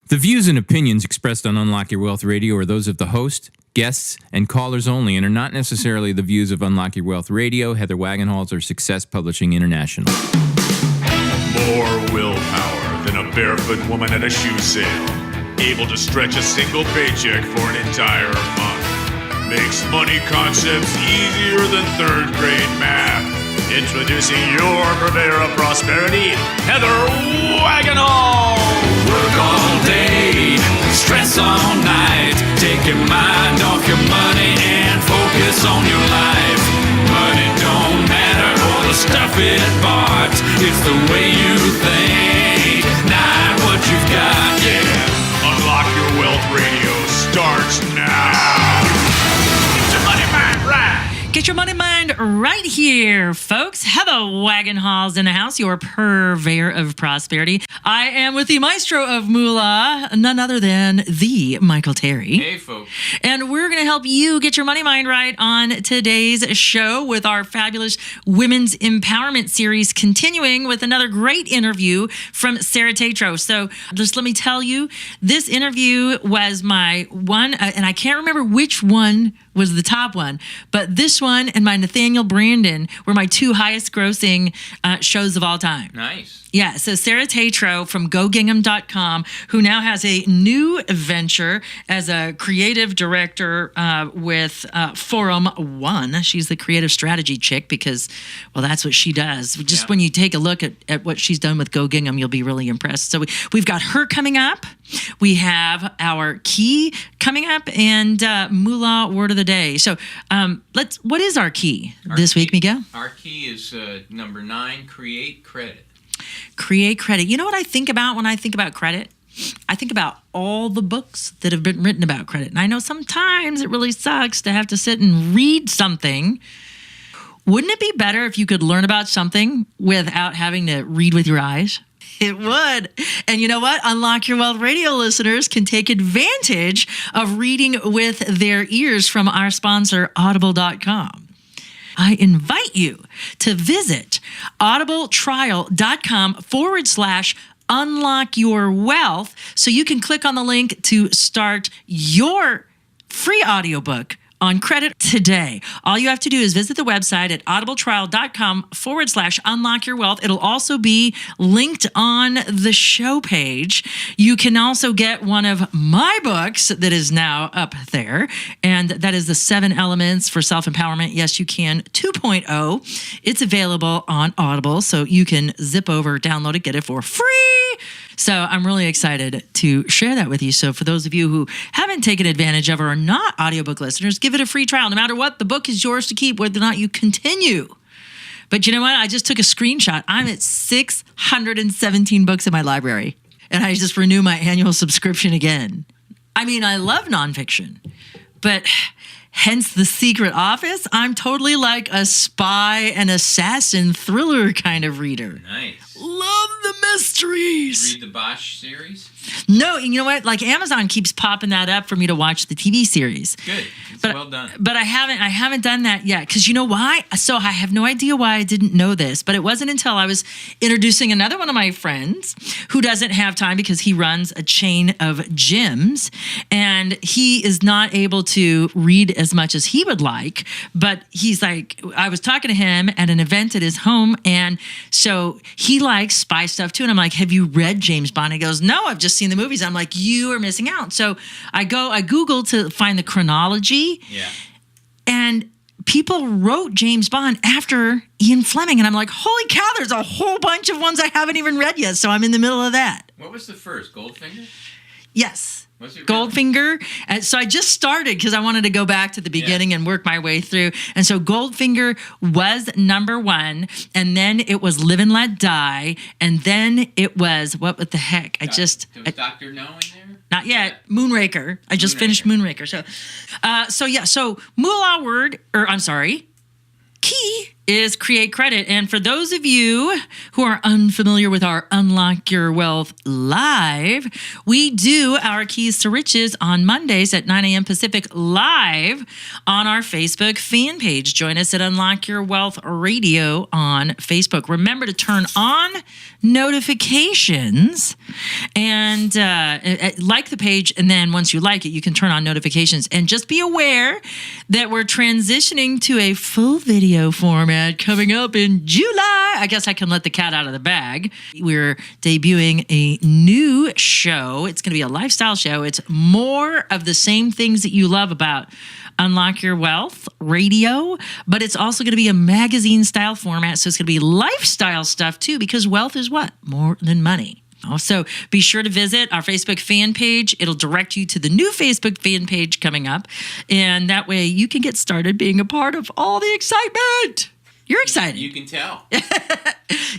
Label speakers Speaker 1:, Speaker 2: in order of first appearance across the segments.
Speaker 1: The views and opinions expressed on Unlock Your Wealth Radio are those of the host, guests, and callers only and are not necessarily the views of Unlock Your Wealth Radio, Heather Wagenhals, or Success Publishing International.
Speaker 2: More willpower than a barefoot woman at a shoe sale. Able to stretch a single paycheck for an entire month. Makes money concepts easier than third grade math. Introducing your purveyor of prosperity, Heather Wagenhals.
Speaker 3: Work all day, stress all night. Take your mind off your money and focus on your life. Money don't matter or the stuff it bought. It's the way you think, not what you've got, yeah.
Speaker 2: Unlock Your Wealth Radio starts now. Get your money mind right.
Speaker 4: Get your money mind right here, folks. Heather Wagenhals in the house, your purveyor of prosperity. I am with the maestro of moolah, none other than the Michael Terry.
Speaker 1: Hey, folks.
Speaker 4: And we're going to help you get your money mind right on today's show with our fabulous Women's Empowerment Series, continuing with another great interview from Sara Teatrault. So just let me tell you, this interview was my one, and I can't remember which one was the top one, but this one and my Nathaniel Brandon were my two highest grossing shows of all time.
Speaker 1: Nice.
Speaker 4: Yeah, so Sara Teatrault from GoGingham.com, who now has a new venture as a creative director with Forum One. She's the creative strategy chick because, well, that's what she does. Just when you take a look at what she's done with Go Gingham, you'll be really impressed. So we've got her coming up. We have our key coming up and Moolah Word of the Day. So what is our key this week, Miguel?
Speaker 1: Our key is number 9, create credit.
Speaker 4: Create credit. You know what I think about when I think about credit? I think about all the books that have been written about credit. And I know sometimes it really sucks to have to sit and read something. Wouldn't it be better if you could learn about something without having to read with your eyes? It would. And you know what? Unlock Your Wealth Radio listeners can take advantage of reading with their ears from our sponsor, Audible.com. I invite you to visit audibletrial.com/unlock your wealth so you can click on the link to start your free audiobook on credit today. All you have to do is visit the website at audibletrial.com/unlock your wealth. It'll also be linked on the show page. You can also get one of my books that is now up there, and that is the 7 Elements for Self-Empowerment. Yes, you can 2.0. It's available on Audible, so you can zip over, download it, get it for free. So I'm really excited to share that with you. So for those of you who haven't taken advantage of or are not audiobook listeners, give it a free trial. No matter what, the book is yours to keep, whether or not you continue. But you know what? I just took a screenshot. I'm at 617 books in my library, and I just renew my annual subscription again. I mean, I love nonfiction, but hence The Secret Office. I'm totally like a spy and assassin thriller kind of reader.
Speaker 1: Nice.
Speaker 4: Love the mysteries.
Speaker 1: Read the Bosch series?
Speaker 4: No, you know what? Like Amazon keeps popping that up for me to watch the TV series.
Speaker 1: Good. It's well done.
Speaker 4: But I haven't done that yet because you know why? So I have no idea why I didn't know this, but it wasn't until I was introducing another one of my friends who doesn't have time because he runs a chain of gyms and he is not able to read as much as he would like, but he's like, I was talking to him at an event at his home, and so he likes spy stuff too, and I'm like, have you read James Bond? He goes, no, I've just seen the movies. I'm like, you are missing out. So I Google to find the chronology.
Speaker 1: Yeah.
Speaker 4: And people wrote James Bond after Ian Fleming. And I'm like, holy cow, there's a whole bunch of ones I haven't even read yet. So I'm in the middle of that.
Speaker 1: What was the first? Goldfinger?
Speaker 4: Yes.
Speaker 1: Was it
Speaker 4: Goldfinger. And so I just started because I wanted to go back to the beginning and work my way through. And so Goldfinger was number 1. And then it was Live and Let Die. And then it was, what the heck?
Speaker 1: Was Dr. No in there?
Speaker 4: Not yet. Moonraker. I just finished Moonraker. So Moolah Word, key is create credit. And for those of you who are unfamiliar with our Unlock Your Wealth Live, we do our Keys to Riches on Mondays at 9 a.m. Pacific live on our Facebook fan page. Join us at Unlock Your Wealth Radio on Facebook. Remember to turn on notifications and like the page. And then once you like it, you can turn on notifications. And just be aware that we're transitioning to a full video format coming up in July. I guess I can let the cat out of the bag. We're debuting a new show. It's going to be a lifestyle show. It's more of the same things that you love about Unlock Your Wealth Radio, but it's also going to be a magazine style format. So it's going to be lifestyle stuff too, because wealth is what? More than money. So be sure to visit our Facebook fan page. It'll direct you to the new Facebook fan page coming up. And that way you can get started being a part of all the excitement. You're excited.
Speaker 1: You can tell.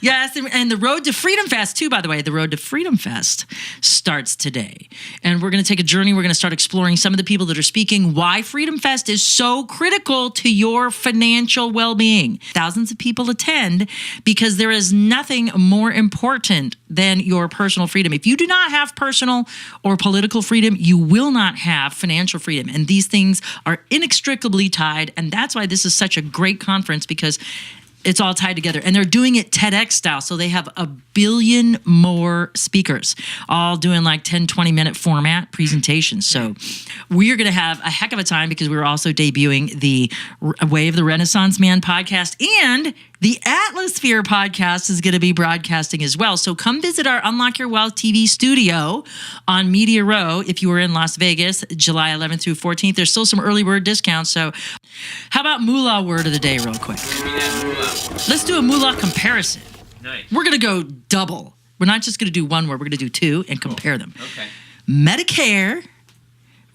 Speaker 4: Yes, and the Road to Freedom Fest, too, by the way. The Road to Freedom Fest starts today. And we're going to take a journey. We're going to start exploring some of the people that are speaking, why Freedom Fest is so critical to your financial well-being. Thousands of people attend because there is nothing more important than your personal freedom. If you do not have personal or political freedom, you will not have financial freedom. And these things are inextricably tied. And that's why this is such a great conference, because it's all tied together. And they're doing it TEDx style. So they have 1 billion more speakers, all doing like 10, 20-minute format presentations. So we are going to have a heck of a time, because we're also debuting the Way of the Renaissance Man podcast, and the Atmosphere podcast is going to be broadcasting as well. So come visit our Unlock Your Wealth TV studio on Media Row if you were in Las Vegas, July 11th through 14th. There's still some early bird discounts. So how about moolah word of the day real quick? Let's do a moolah comparison.
Speaker 1: Nice.
Speaker 4: We're going to go double. We're not just going to do one word. We're going to do two and compare them.
Speaker 1: Okay.
Speaker 4: Medicare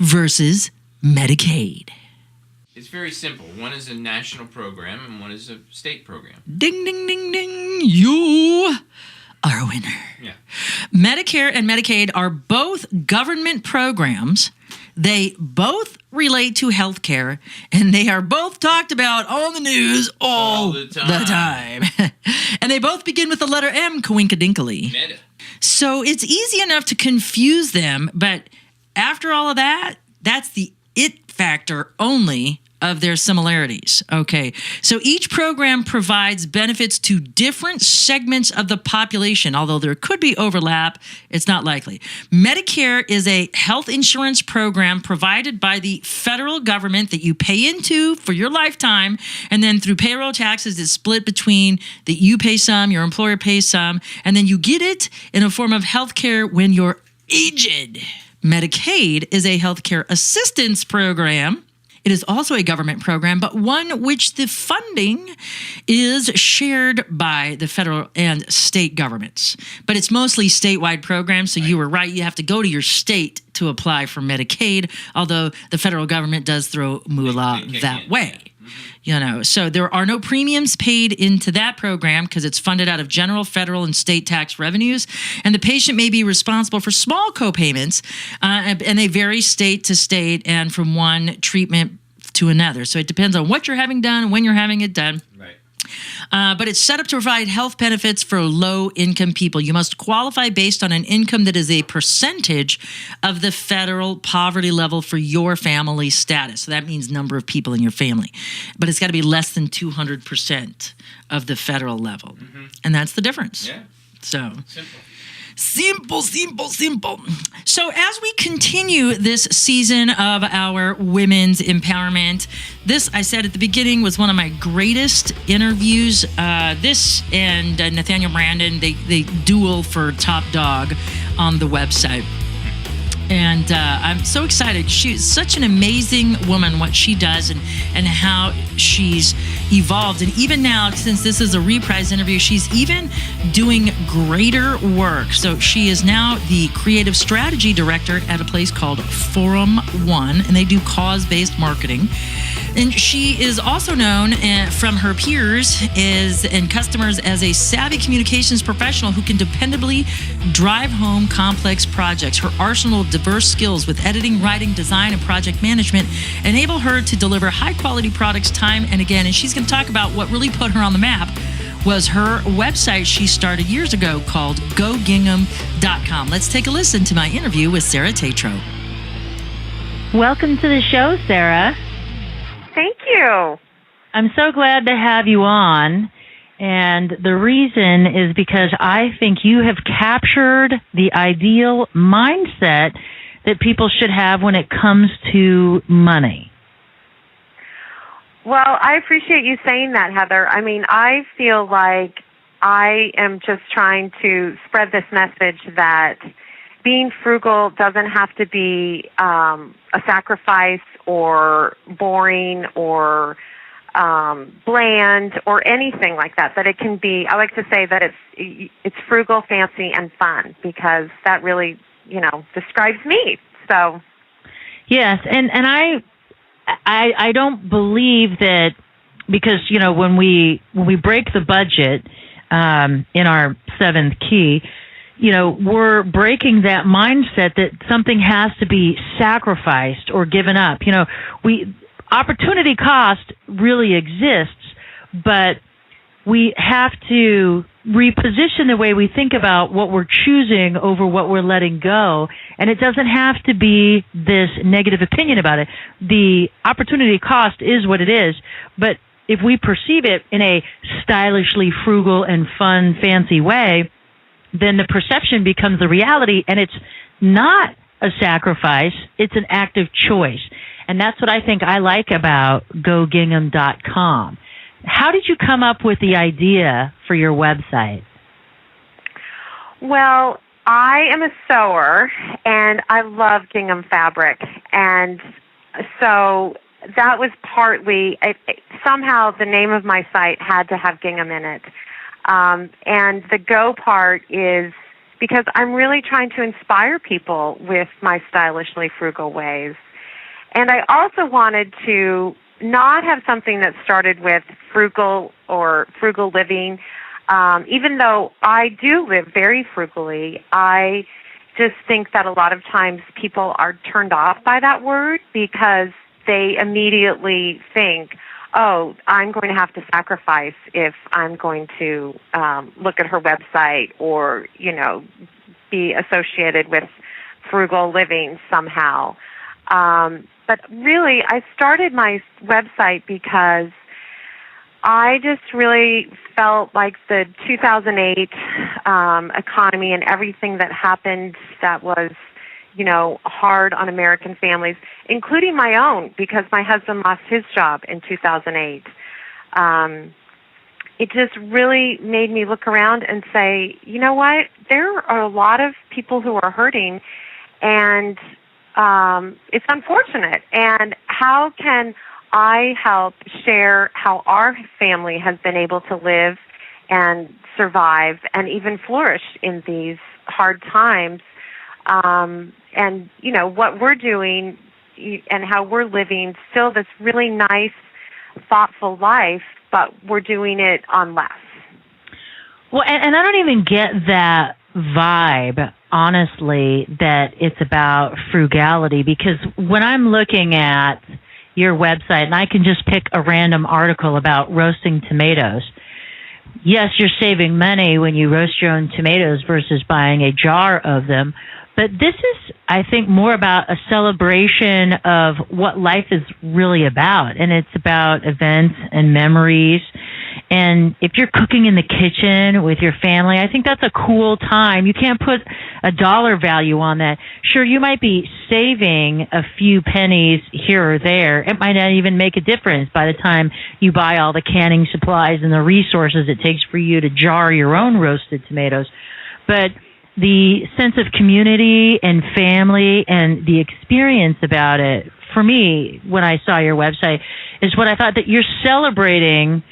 Speaker 4: versus Medicaid.
Speaker 1: It's very simple. One is a national program and one is a state program.
Speaker 4: Ding, ding, ding, ding. You are a winner.
Speaker 1: Yeah.
Speaker 4: Medicare and Medicaid are both government programs. They both relate to health care, and they are both talked about on the news all the time. And they both begin with the letter M, coinkadinkly.
Speaker 1: Meta.
Speaker 4: So it's easy enough to confuse them, but after all of that, that's the it factor only of their similarities. Okay, so each program provides benefits to different segments of the population. Although there could be overlap, it's not likely. Medicare is a health insurance program provided by the federal government that you pay into for your lifetime, and then through payroll taxes, it's split between that you pay some, your employer pays some, and then you get it in a form of health care when you're aged. Medicaid is a healthcare assistance program. It is also a government program, but one which the funding is shared by the federal and state governments. But it's mostly statewide programs, so you were right. You have to go to your state to apply for Medicaid, although the federal government does throw moolah that way. You know, so there are no premiums paid into that program because it's funded out of general, federal, and state tax revenues. And the patient may be responsible for small co-payments, and they vary state to state and from one treatment to another. So it depends on what you're having done, when you're having it done.
Speaker 1: Right.
Speaker 4: But it's set up to provide health benefits for low-income people. You must qualify based on an income that is a percentage of the federal poverty level for your family status. So that means number of people in your family. But it's got to be less than 200% of the federal level. Mm-hmm. And that's the difference.
Speaker 1: Yeah.
Speaker 4: So
Speaker 1: Simple.
Speaker 4: Simple, simple, simple. So as we continue this season of our women's empowerment, this, I said at the beginning, was one of my greatest interviews. This and Nathaniel Brandon, they duel for top dog on the website. And I'm so excited. She's such an amazing woman, what she does and how she's evolved. And even now, since this is a reprise interview, she's even doing greater work. So she is now the creative strategy director at a place called Forum One, and they do cause-based marketing. And she is also known from her peers and customers as a savvy communications professional who can dependably drive home complex projects. Her arsenal of diverse skills with editing, writing, design, and project management enable her to deliver high-quality products time and again. And she's going to talk about what really put her on the map was her website she started years ago called GoGingham.com. Let's take a listen to my interview with Sara Teatrault.
Speaker 5: Welcome to the show, Sara.
Speaker 6: Thank you.
Speaker 5: I'm so glad to have you on. And the reason is because I think you have captured the ideal mindset that people should have when it comes to money.
Speaker 6: Well, I appreciate you saying that, Heather. I mean, I feel like I am just trying to spread this message that being frugal doesn't have to be a sacrifice or boring or bland or anything like that. That it can be. I like to say that it's frugal, fancy, and fun, because that really, describes me. So,
Speaker 5: yes, and I don't believe that, because when we break the budget in our seventh key, we're breaking that mindset that something has to be sacrificed or given up. Opportunity cost really exists, but we have to reposition the way we think about what we're choosing over what we're letting go. And it doesn't have to be this negative opinion about it. The opportunity cost is what it is, but if we perceive it in a stylishly frugal and fun, fancy way, then the perception becomes the reality, and it's not a sacrifice, it's an active choice. And that's what I think I like about GoGingham.com. How did you come up with the idea for your website?
Speaker 6: Well, I am a sewer, and I love gingham fabric. And so that was partly, somehow the name of my site had to have gingham in it. And the go part is because I'm really trying to inspire people with my stylishly frugal ways. And I also wanted to not have something that started with frugal or frugal living. Even though I do live very frugally, I just think that a lot of times people are turned off by that word because they immediately think, oh, I'm going to have to sacrifice if I'm going to look at her website or, be associated with frugal living somehow. But really, I started my website because I just really felt like the 2008 economy and everything that happened that was, hard on American families, including my own, because my husband lost his job in 2008. It just really made me look around and say, you know what? There are a lot of people who are hurting, and it's unfortunate. And how can I help share how our family has been able to live and survive and even flourish in these hard times? And, what we're doing and how we're living still this really nice, thoughtful life, but we're doing it on less.
Speaker 5: Well, and I don't even get that vibe, honestly, that it's about frugality, because when I'm looking at your website, and I can just pick a random article about roasting tomatoes, yes, you're saving money when you roast your own tomatoes versus buying a jar of them, but this is, I think, more about a celebration of what life is really about, and it's about events and memories. And if you're cooking in the kitchen with your family, I think that's a cool time. You can't put a dollar value on that. Sure, you might be saving a few pennies here or there. It might not even make a difference by the time you buy all the canning supplies and the resources it takes for you to jar your own roasted tomatoes. But the sense of community and family and the experience about it, for me, when I saw your website, is what I thought, that you're celebrating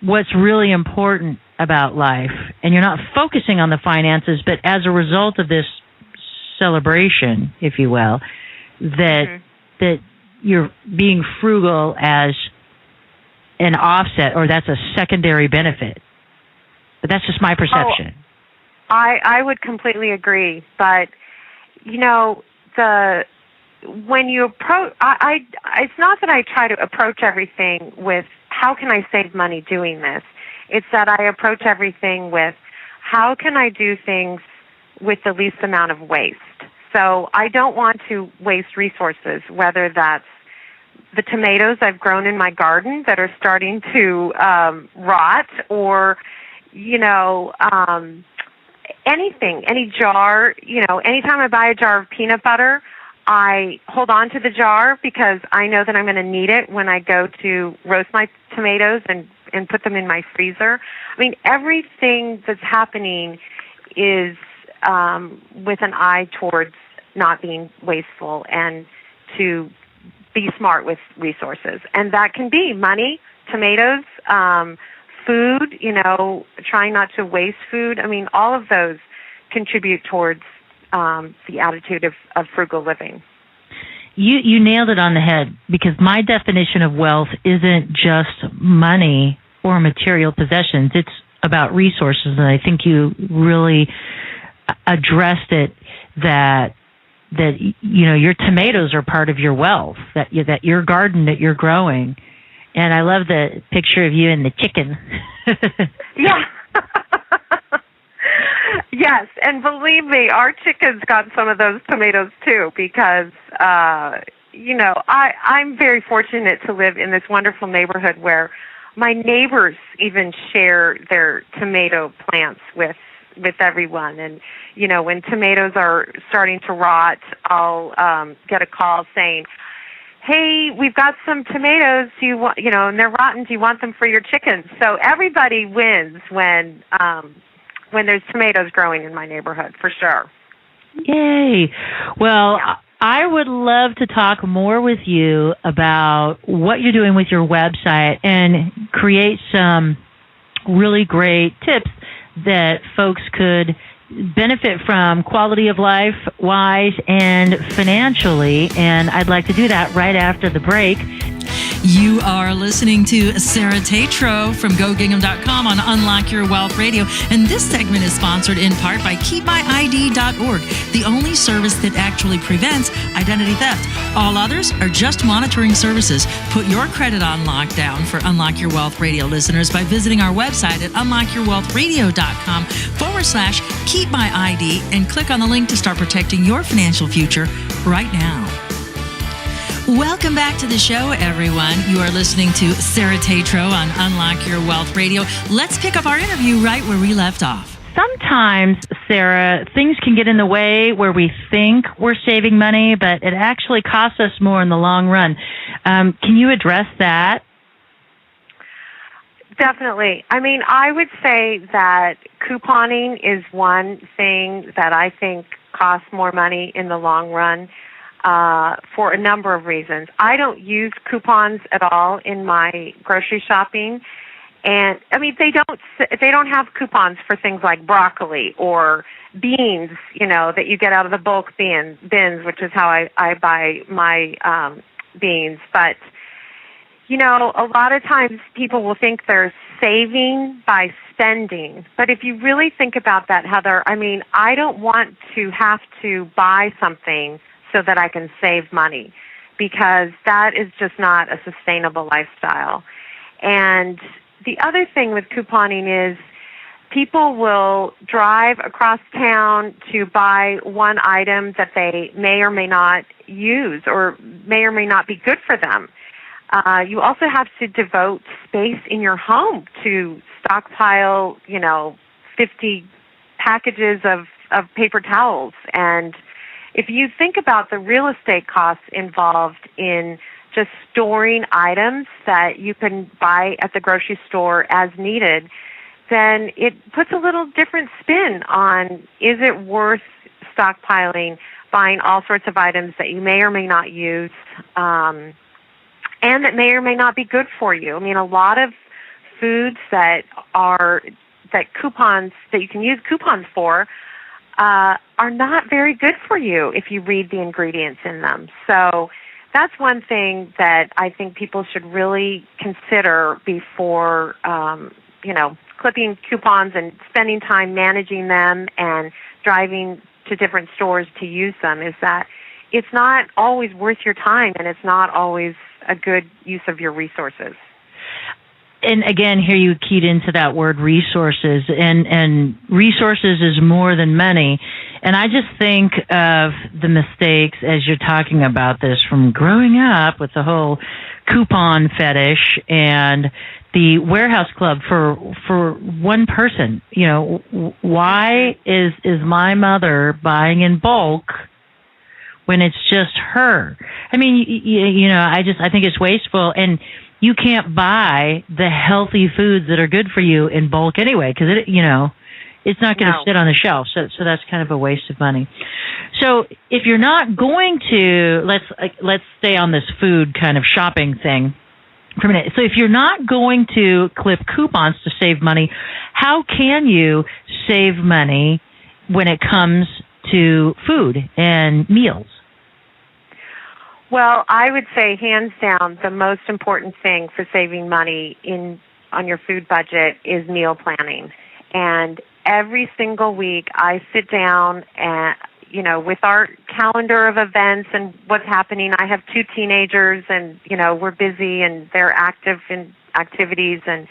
Speaker 5: what's really important about life, and you're not focusing on the finances, but as a result of this celebration, if you will, that that you're being frugal as an offset, or that's a secondary benefit. But that's just my perception.
Speaker 6: I would completely agree, but when you approach, it's not that I try to approach everything with how can I save money doing this? It's that I approach everything with, how can I do things with the least amount of waste? So I don't want to waste resources, whether that's the tomatoes I've grown in my garden that are starting to rot, or, anything, any jar. Anytime I buy a jar of peanut butter, I hold on to the jar because I know that I'm going to need it when I go to roast my tomatoes and put them in my freezer. I mean, everything that's happening is with an eye towards not being wasteful and to be smart with resources. And that can be money, tomatoes, food, trying not to waste food. I mean, all of those contribute towards the attitude of frugal living.
Speaker 5: You nailed it on the head, because my definition of wealth isn't just money or material possessions. It's about resources, and I think you really addressed it, that your tomatoes are part of your wealth, that your garden that you're growing. And I love the picture of you and the chicken.
Speaker 6: Yeah. Yes, and believe me, our chickens got some of those tomatoes too, because I'm very fortunate to live in this wonderful neighborhood where my neighbors even share their tomato plants with everyone. And when tomatoes are starting to rot, I'll get a call saying, "Hey, we've got some tomatoes. Do you want, and they're rotten. Do you want them for your chickens?" So everybody wins when there's tomatoes growing in my neighborhood, for sure.
Speaker 5: Yay! Well, yeah. I would love to talk more with you about what you're doing with your website and create some really great tips that folks could benefit from, quality of life wise and financially. And I'd like to do that right after the break.
Speaker 4: You are listening to Sara Teatrault from GoGingham.com on Unlock Your Wealth Radio. And this segment is sponsored in part by KeepMyID.org, the only service that actually prevents identity theft. All others are just monitoring services. Put your credit on lockdown for Unlock Your Wealth Radio listeners by visiting our website at unlockyourwealthradio.com/KeepMyID and click on the link to start protecting your financial future right now. Welcome back to the show, everyone. You are listening to Sara Teatrault on Unlock Your Wealth Radio. Let's pick up our interview right where we left off.
Speaker 5: Sometimes, Sara, things can get in the way where we think we're saving money, but it actually costs us more in the long run. Can you address that?
Speaker 6: Definitely. I mean, I would say that couponing is one thing that I think costs more money in the long run. For a number of reasons. I don't use coupons at all in my grocery shopping, and I mean they don't have coupons for things like broccoli or beans, that you get out of the bulk bins, which is how I buy my beans. But a lot of times people will think they're saving by spending, but if you really think about that, Heather, I mean, I don't want to have to buy something so that I can save money, because that is just not a sustainable lifestyle. And the other thing with couponing is people will drive across town to buy one item that they may or may not use or may or may not be good for them. You also have to devote space in your home to stockpile, 50 packages of paper towels. And if you think about the real estate costs involved in just storing items that you can buy at the grocery store as needed, then it puts a little different spin on, is it worth stockpiling, buying all sorts of items that you may or may not use, and that may or may not be good for you. I mean, a lot of foods that you can use coupons for are not very good for you if you read the ingredients in them. So that's one thing that I think people should really consider before, clipping coupons and spending time managing them and driving to different stores to use them, is that it's not always worth your time and it's not always a good use of your resources.
Speaker 5: And again, here you keyed into that word resources, and resources is more than money. And I just think of the mistakes as you're talking about this from growing up with the whole coupon fetish and the warehouse club for one person. You know, why is my mother buying in bulk when it's just her? I mean, you know, I think it's wasteful, and you can't buy the healthy foods that are good for you in bulk anyway, because it's not going to sit on the shelf. So that's kind of a waste of money. So if you're not going to, let's stay on this food kind of shopping thing for a minute. So if you're not going to clip coupons to save money, how can you save money when it comes to food and meals?
Speaker 6: Well, I would say hands down the most important thing for saving money on your food budget is meal planning. And every single week I sit down and, with our calendar of events and what's happening. I have 2 teenagers and, we're busy and they're active in activities, and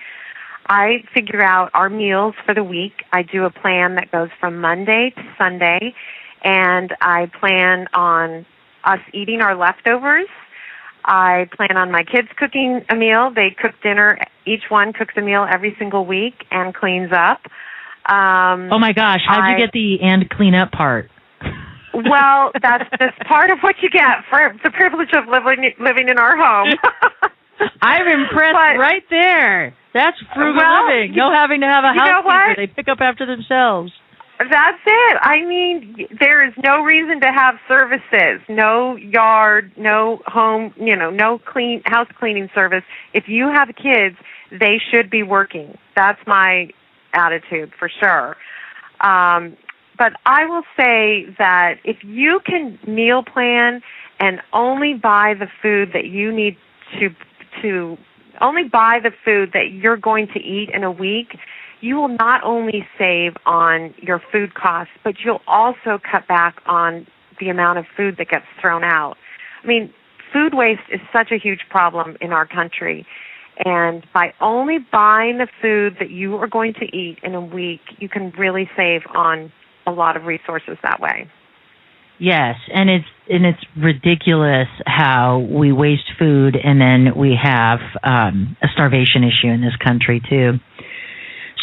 Speaker 6: I figure out our meals for the week. I do a plan that goes from Monday to Sunday, and I plan on us eating our leftovers. I plan on my kids cooking a meal. They cook dinner. Each one cooks a meal every single week and cleans up.
Speaker 5: Oh my gosh, how'd you get the and clean up part?
Speaker 6: Well, that's part of what you get for the privilege of living in our home.
Speaker 5: I'm impressed right there. That's frugal living. No having to have a housekeeper. They pick up after themselves.
Speaker 6: That's it. I mean, there is no reason to have services, no yard, no home, no house cleaning service. If you have kids, they should be working. That's my attitude for sure. But I will say that if you can meal plan and only buy the food that you need to only buy the food that you're going to eat in a week, you will not only save on your food costs, but you'll also cut back on the amount of food that gets thrown out. I mean, food waste is such a huge problem in our country. And by only buying the food that you are going to eat in a week, you can really save on a lot of resources that way.
Speaker 5: Yes, and it's ridiculous how we waste food, and then we have a starvation issue in this country too.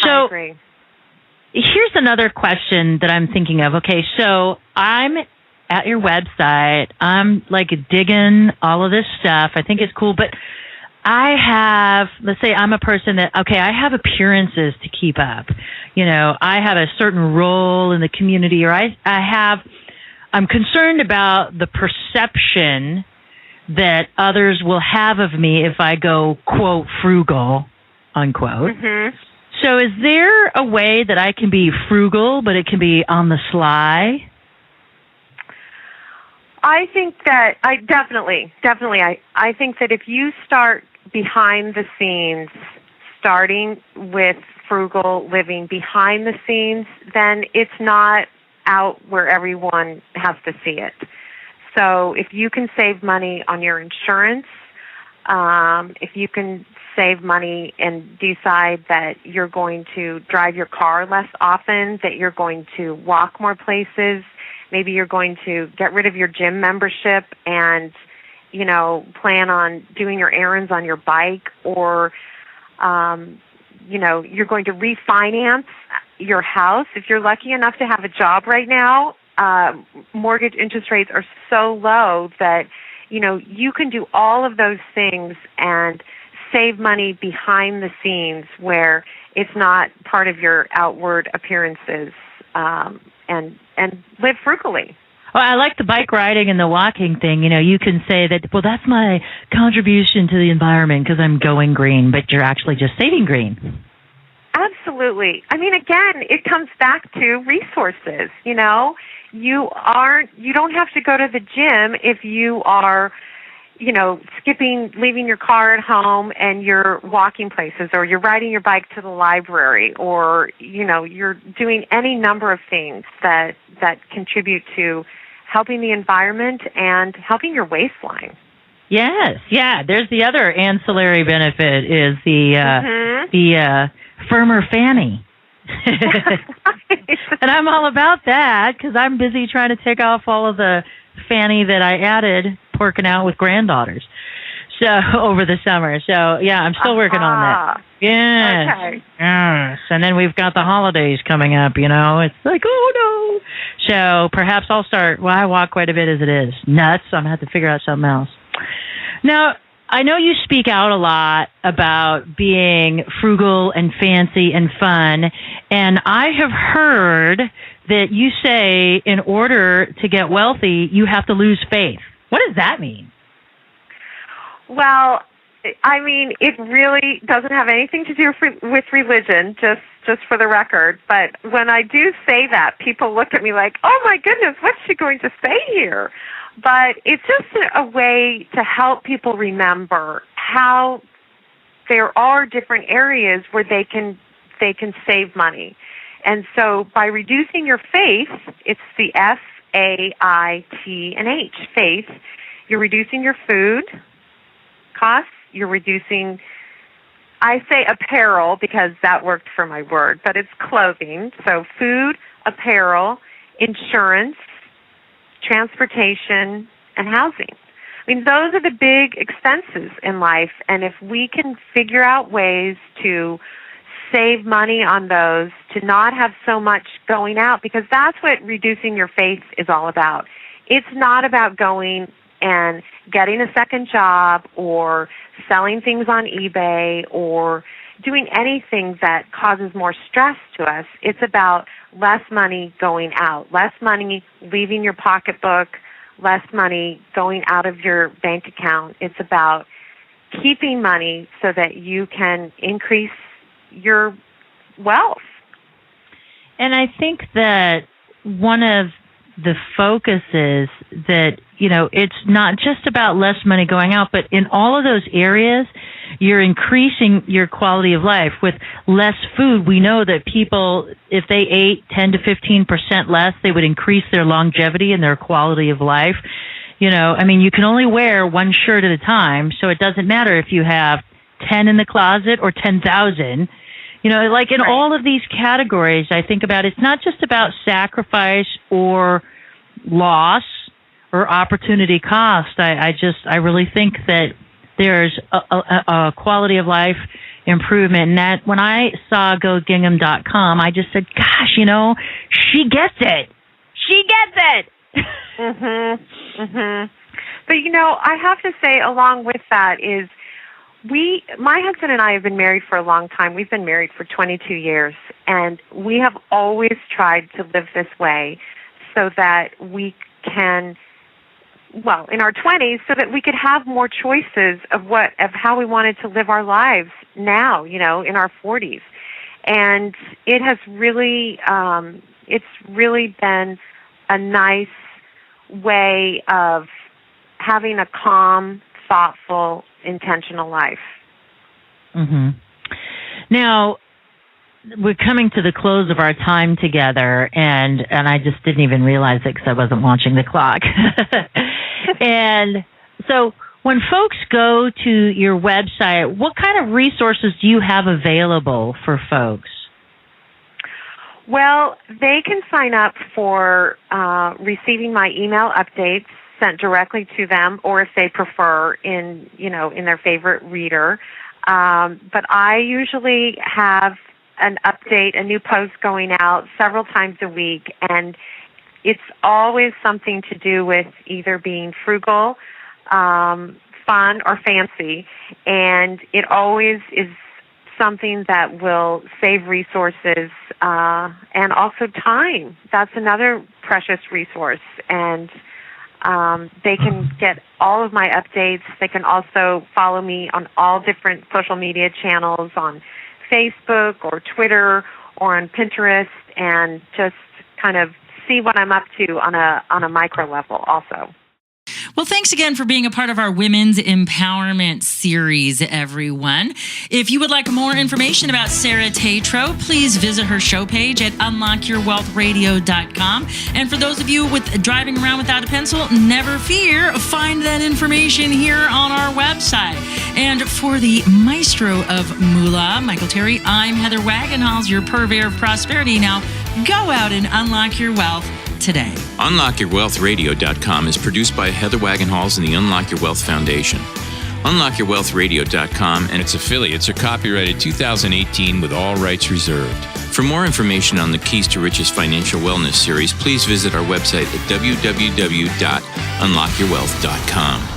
Speaker 5: So
Speaker 6: I agree.
Speaker 5: Here's another question that I'm thinking of. Okay, so I'm at your website. I'm like digging all of this stuff. I think it's cool, but let's say I'm a person that, I have appearances to keep up. I have a certain role in the community, or I'm concerned about the perception that others will have of me if I go, quote, frugal, unquote. Mm-hmm. So is there a way that I can be frugal, but it can be on the sly?
Speaker 6: I think that I think that if you start behind the scenes, starting with frugal living behind the scenes, then it's not out where everyone has to see it. So if you can save money on your insurance, if you can save money and decide that you're going to drive your car less often, that you're going to walk more places, maybe you're going to get rid of your gym membership and, plan on doing your errands on your bike, or, you're going to refinance your house. If you're lucky enough to have a job right now, mortgage interest rates are so low that, you can do all of those things and save money behind the scenes where it's not part of your outward appearances, and live frugally.
Speaker 5: Well, I like the bike riding and the walking thing. You can say that, well, that's my contribution to the environment because I'm going green, but you're actually just saving green.
Speaker 6: Absolutely. I mean, again, it comes back to resources. You don't have to go to the gym if you are, leaving your car at home and you're walking places, or you're riding your bike to the library, or, you're doing any number of things that contribute to helping the environment and helping your waistline.
Speaker 5: Yes, yeah. There's the other ancillary benefit is the firmer fanny. And I'm all about that because I'm busy trying to take off all of the fanny that I added porking out with granddaughters over the summer. So, yeah, I'm still working on that. Yes.
Speaker 6: Okay.
Speaker 5: Yes. And then we've got the holidays coming up, It's like, oh, no. So perhaps I'll start. Well, I walk quite a bit as it is. Nuts. I'm going to have to figure out something else. Now, I know you speak out a lot about being frugal and fancy and fun, and I have heard that you say in order to get wealthy, you have to lose faith. What does that mean?
Speaker 6: Well, I mean, it really doesn't have anything to do with religion, just for the record. But when I do say that, people look at me like, oh, my goodness, what's she going to say here? But it's just a way to help people remember how there are different areas where they can save money. And so by reducing your faith, it's the FAITH, faith, you're reducing your food costs, you're reducing, I say apparel because that worked for my word, but it's clothing. So food, apparel, insurance, transportation, and housing. I mean, those are the big expenses in life, and if we can figure out ways to save money on those, to not have so much going out, because that's what reducing your faith is all about. It's not about going and getting a second job or selling things on eBay or doing anything that causes more stress to us. It's about less money going out, less money leaving your pocketbook, less money going out of your bank account. It's about keeping money so that you can increase your wealth.
Speaker 5: And I think that one of the focuses that, it's not just about less money going out, but in all of those areas, you're increasing your quality of life. With less food, we know that people, if they ate 10 to 15% less, they would increase their longevity and their quality of life. You can only wear one shirt at a time, so it doesn't matter if you have 10 in the closet or 10,000. Like in all of these categories, I think about it's not just about sacrifice or loss or opportunity cost. I really think that there's a quality of life improvement. And that when I saw GoGingham.com, I just said, gosh, she gets it. She gets it.
Speaker 6: But, I have to say along with that is my husband and I have been married for a long time. We've been married for 22 years, and we have always tried to live this way so that we can, in our 20s, so that we could have more choices of how we wanted to live our lives now, in our 40s. And it has really, it's really been a nice way of having a calm, thoughtful, intentional life.
Speaker 5: Mm-hmm. Now, we're coming to the close of our time together, and I just didn't even realize it because I wasn't watching the clock. And so when folks go to your website, what kind of resources do you have available for folks?
Speaker 6: Well, they can sign up for receiving my email updates sent directly to them, or if they prefer in their favorite reader. But I usually have an update, a new post going out several times a week, and it's always something to do with either being frugal, fun, or fancy, and it always is something that will save resources and also time. That's another precious resource, and they can get all of my updates. They can also follow me on all different social media channels on Facebook or Twitter or on Pinterest, and just kind of see what I'm up to on a micro level also.
Speaker 4: Well, thanks again for being a part of our Women's Empowerment series, everyone. If you would like more information about Sara Teatrault, please visit her show page at unlockyourwealthradio.com. And for those of you with driving around without a pencil, never fear, find that information here on our website. And for the maestro of moolah, Michael Terry, I'm Heather Wagenhals, your purveyor of prosperity. Now, go out and unlock your wealth today.
Speaker 1: UnlockYourWealthRadio.com is produced by Heather Wagenhals and the Unlock Your Wealth Foundation. UnlockYourWealthRadio.com and its affiliates are copyrighted 2018 with all rights reserved. For more information on the Keys to Riches Financial Wellness series, please visit our website at www.unlockyourwealth.com.